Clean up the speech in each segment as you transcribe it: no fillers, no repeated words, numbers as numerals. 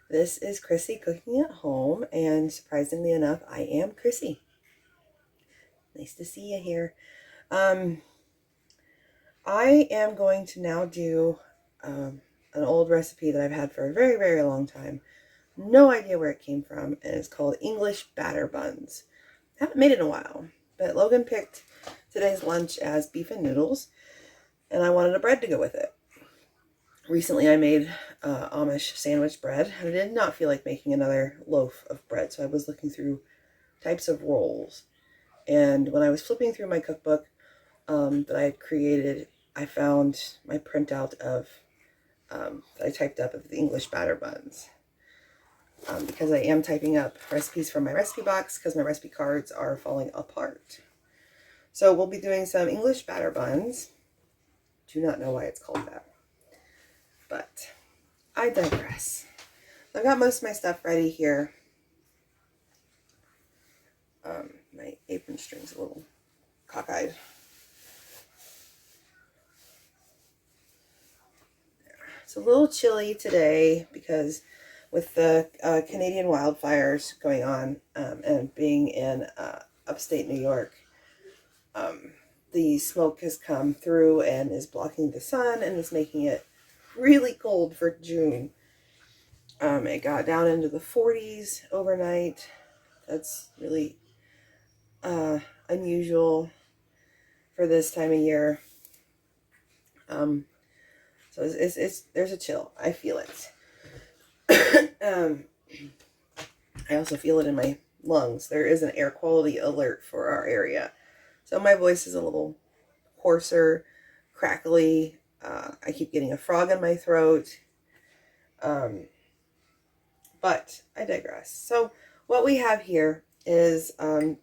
This is Chrissy cooking at home, and surprisingly enough, I am Chrissy. Nice to see you here. I am going to now do an old recipe that I've had for a very, very long time. No idea where it came from, and it's called English batter buns. Haven't made it in a while, but Logan picked today's lunch as beef and noodles, and I wanted a bread to go with it. Recently I made Amish sandwich bread, and I did not feel like making another loaf of bread, so I was looking through types of rolls. And when I was flipping through my cookbook that I had created, I found my printout of that I typed up of the English batter buns. Because I am typing up recipes from my recipe box because my recipe cards are falling apart. So we'll be doing some English batter buns. Do not know why it's called that, but I digress. I've got most of my stuff ready here. My apron string's a little cockeyed. It's a little chilly today because with the Canadian wildfires going on and being in upstate New York, the smoke has come through and is blocking the sun and is making it really cold for June. It got down into the 40s overnight. That's really unusual for this time of year. So it's there's a chill. I feel it. I also feel it in my lungs. There is an air quality alert for our area, so my voice is a little hoarser, crackly. I keep getting a frog in my throat. But I digress. So what we have here is 1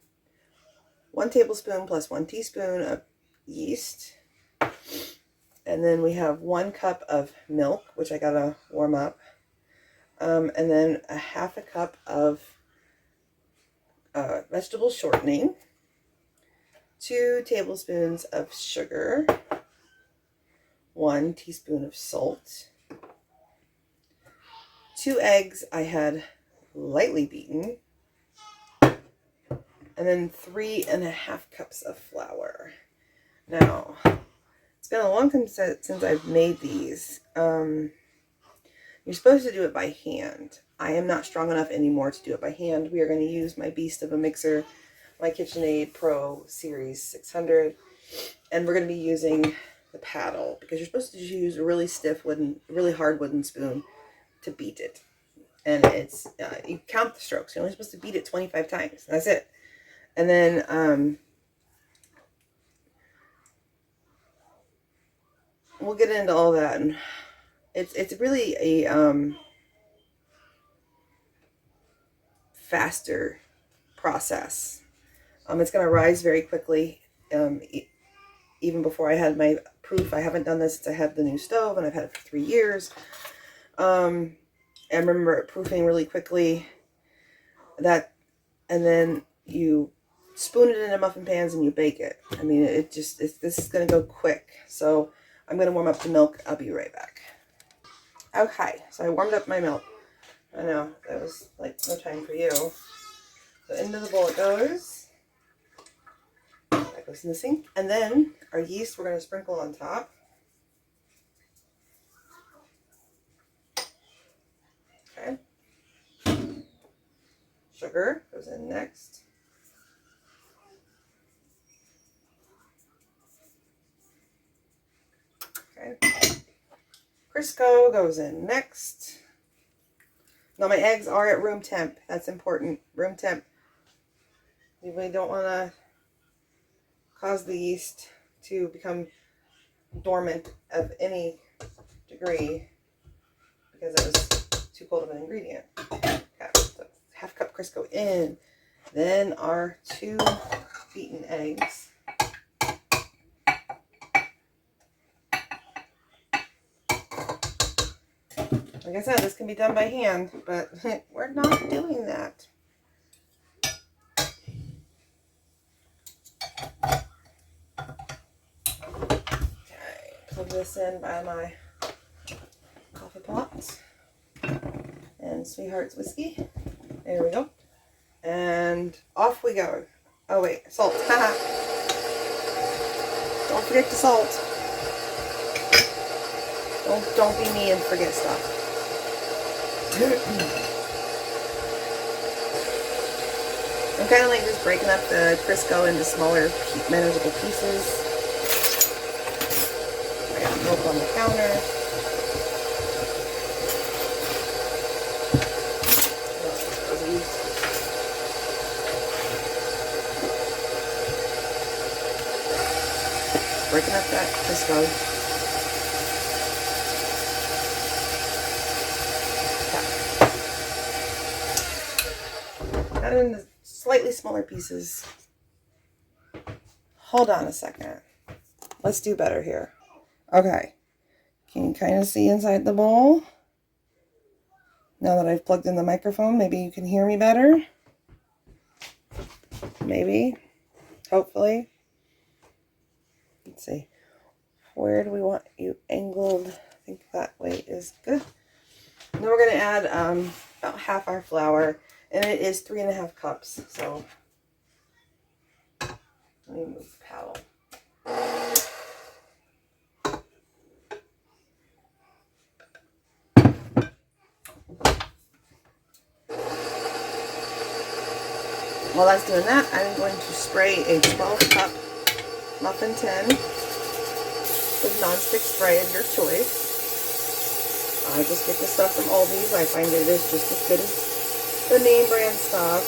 tablespoon plus 1 teaspoon of yeast. And then we have 1 cup of milk, which I gotta warm up. And then a half a cup of vegetable shortening. 2 tablespoons of sugar. 1 teaspoon of salt. 2 eggs I had lightly beaten. And then 3.5 cups of flour. Now, it's been a long time since I've made these. You're supposed to do it by hand. I am not strong enough anymore to do it by hand. We are going to use my beast of a mixer, my KitchenAid Pro Series 600. And we're going to be using the paddle because you're supposed to use a really stiff really hard wooden spoon to beat it. And it's, you count the strokes. You're only supposed to beat it 25 times. That's it. And then, we'll get into all that. And it's really a, faster process. It's going to rise very quickly. Even before I had my proof, I haven't done this since I had the new stove, and I've had it for 3 years. And remember it proofing really quickly. And then you spoon it into muffin pans and you bake it. I mean, this is going to go quick. So I'm going to warm up the milk. I'll be right back. Okay, so I warmed up my milk. I know, that was like no time for you. So into the bowl it goes. That goes in the sink. And then our yeast we're going to sprinkle on top. Okay. Sugar goes in next. Okay. Crisco goes in next. Now my eggs are at room temp. That's important. Room temp. You really don't want to cause the yeast to become dormant of any degree because it was too cold of an ingredient. Okay, so half cup Crisco in. Then our 2 beaten eggs. Like I said, this can be done by hand, but we're not doing that. Okay, plug this in by my coffee pot. And and Sweetheart's whiskey. There we go. And off we go. Oh wait, salt. Haha. Don't forget the salt. Don't be me and forget stuff. I'm kind of like just breaking up the Crisco into smaller, manageable pieces. I got milk on the counter. Breaking up that Crisco. Okay. Cut it into slightly smaller pieces. Hold on a second. Let's do better here. Okay. Can you kind of see inside the bowl? Now that I've plugged in the microphone, maybe you can hear me better. Maybe. Hopefully. Let's see. Where do we want you angled? I think that way is good. And then we're going to add about half our flour. And it is 3.5 cups. So let me move the paddle. While that's doing that, I'm going to spray a 12-cup muffin tin with nonstick spray of your choice. I just get this stuff from Aldi's. I find it is just as good as the name brand stuff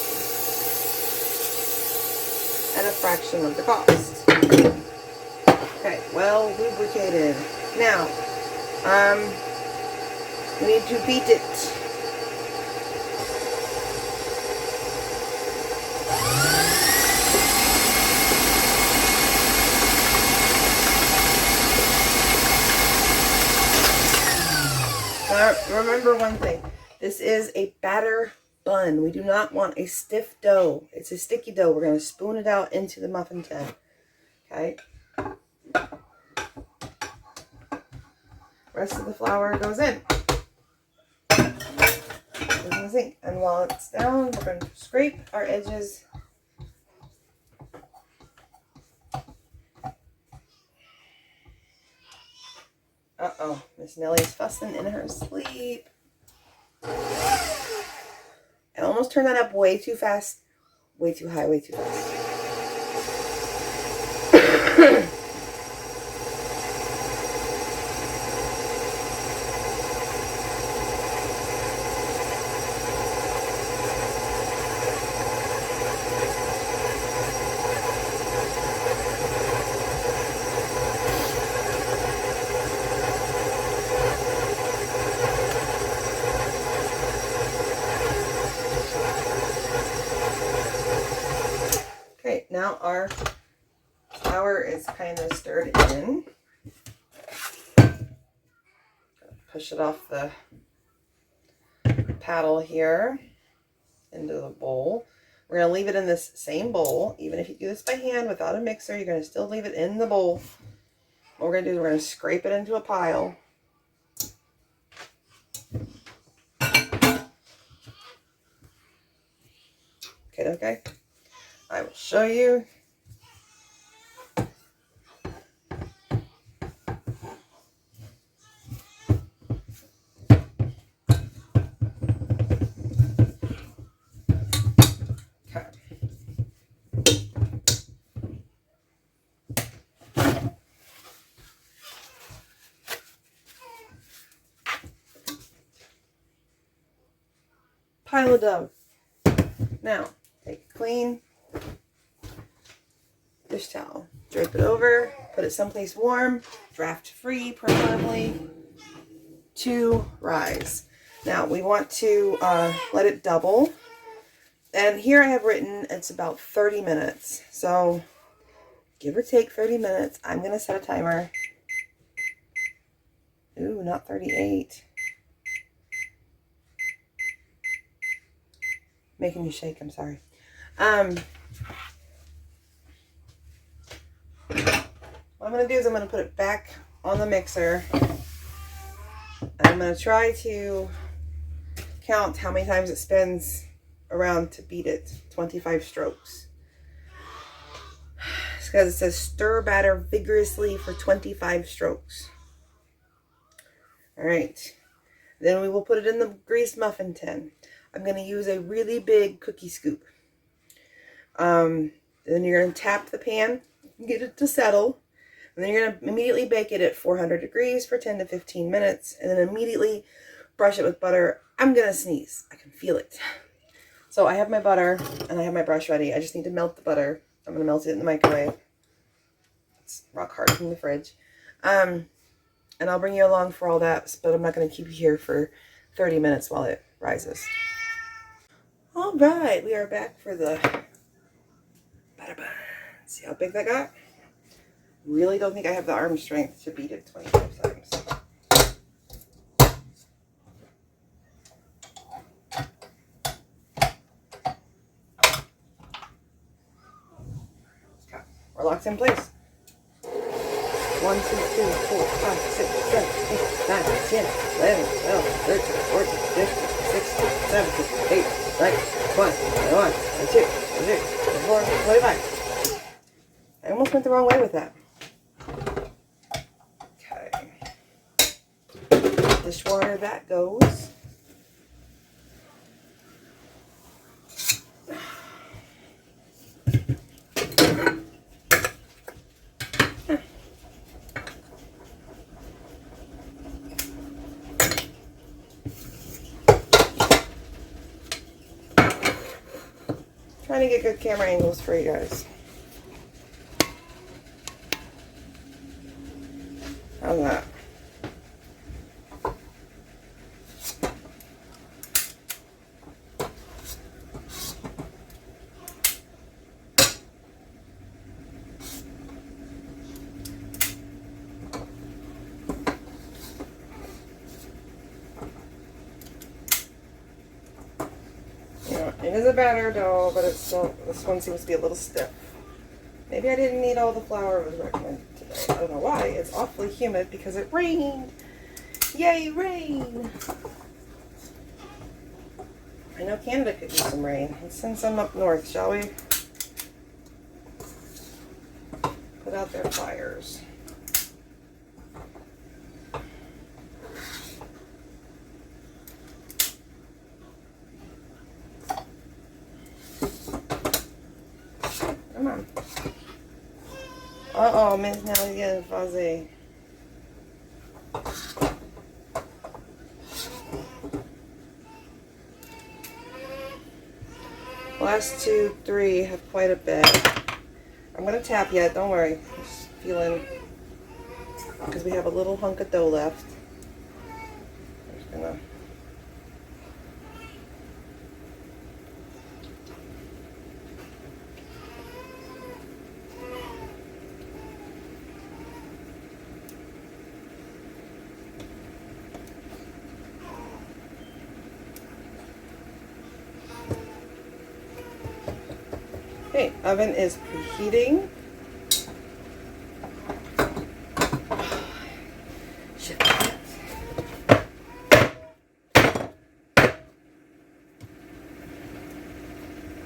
at a fraction of the cost. Okay, well lubricated. Now, we need to beat it. Remember one thing. This is a batter bun. We do not want a stiff dough. It's a sticky dough. We're going to spoon it out into the muffin tin. Okay. Rest of the flour goes in. And while it's down, we're going to scrape our edges. Uh-oh, Miss Nellie's fussing in her sleep. I almost turned that up way too fast. Way too high, way too fast. Okay, now our flour is kind of stirred in. Push it off the paddle here into the bowl. We're going to leave it in this same bowl. Even if you do this by hand without a mixer, you're going to still leave it in the bowl. What we're going to do is we're going to scrape it into a pile. Okay. I will show you. Okay. Pile of dough. Now, take a clean dish towel, drape it over, put it someplace warm, draft free preferably, to rise. Now we want to let it double, and here I have written it's about 30 minutes, so give or take 30 minutes. I'm going to set a timer. Ooh, not 38. Making me shake, I'm sorry. What I'm going to do is I'm going to put it back on the mixer. I'm going to try to count how many times it spins around to beat it. 25 strokes. It's because it says stir batter vigorously for 25 strokes. All right. Then we will put it in the greased muffin tin. I'm going to use a really big cookie scoop. Then you're going to tap the pan, get it to settle. And then you're going to immediately bake it at 400 degrees for 10 to 15 minutes. And then immediately brush it with butter. I'm going to sneeze. I can feel it. So I have my butter and I have my brush ready. I just need to melt the butter. I'm going to melt it in the microwave. It's rock hard from the fridge. And I'll bring you along for all that, but I'm not going to keep you here for 30 minutes while it rises. All right, we are back for the batter bun. See how big that got? Really don't think I have the arm strength to beat it 25 times. Okay, we're locked in place. 1, 2, 3, 4, 5, 6, 7, 8, 9, 10, 11, 12, 13, 14, 15, 16, 17, 18, 19, 20, 21, 22, 23, 24, 25. I almost went the wrong way with that. Okay. Dishwater that goes. Trying to get good camera angles for you guys. How's that? Yeah, it is a batter dough, but it's still, this one seems to be a little stiff. Maybe I didn't need all the flour it was recommended today. I don't know why. It's awfully humid because it rained. Yay, rain! I know Canada could use some rain. Let's send some up north, shall we? Put out their fires. Come on. Uh-oh, Miss Nellie's getting fuzzy. Last 2, 3 have quite a bit. I'm going to tap yet, don't worry. I'm just feeling, because we have a little hunk of dough left. I'm just going to okay, oven is preheating. Shit.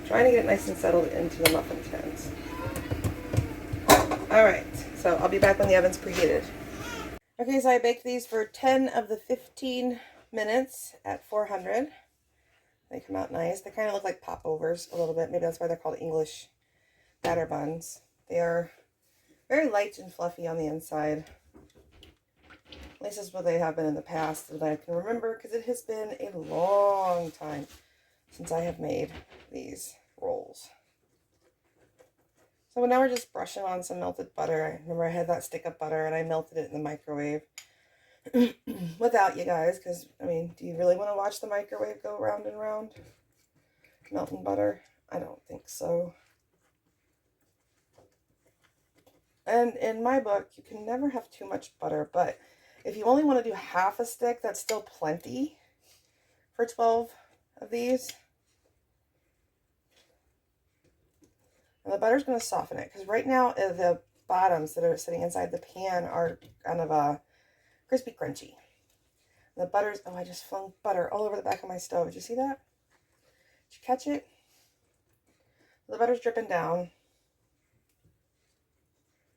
Trying to get it nice and settled into the muffin tins. Alright, so I'll be back when the oven's preheated. Okay, so I baked these for 10 of the 15 minutes at 400. They come out nice. They kind of look like popovers a little bit. Maybe that's why they're called English batter buns. They are very light and fluffy on the inside. At least that's what they have been in the past that I can remember, because it has been a long time since I have made these rolls. So now we're just brushing on some melted butter. I remember I had that stick of butter and I melted it in the microwave. Without you guys, because, I mean, do you really want to watch the microwave go round and round? Melting butter? I don't think so. And in my book, you can never have too much butter, but if you only want to do half a stick, that's still plenty for 12 of these. And the butter's going to soften it, because right now the bottoms that are sitting inside the pan are kind of crispy crunchy. The butter's, oh, I just flung butter all over the back of my stove. Did you see that? Did you catch it? The butter's dripping down.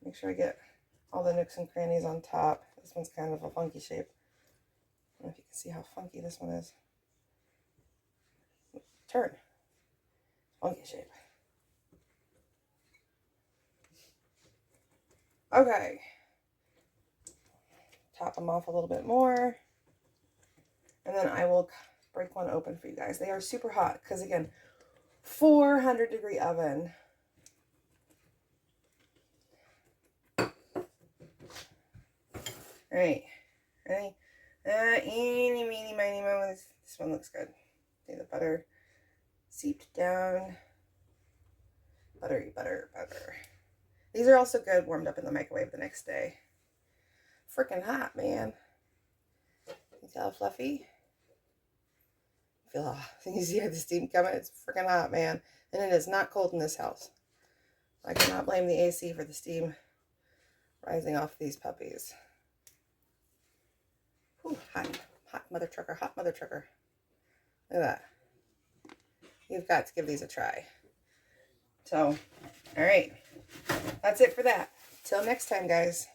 Make sure I get all the nooks and crannies on top. This one's kind of a funky shape. I don't know if you can see how funky this one is. Turn. Funky shape. Okay. Top them off a little bit more. And then I will break one open for you guys. They are super hot because, again, 400-degree oven. All right. Ready? Eeny, meeny, miny, mo. This one looks good. See the butter seeped down. Buttery, butter, butter. These are also good warmed up in the microwave the next day. Freaking hot, man. You see how fluffy? You see how the steam coming? It's freaking hot, man. And it is not cold in this house. I cannot blame the AC for the steam rising off these puppies. Ooh, hot. Hot mother trucker, hot mother trucker. Look at that. You've got to give these a try. So, all right. That's it for that. Till next time, guys.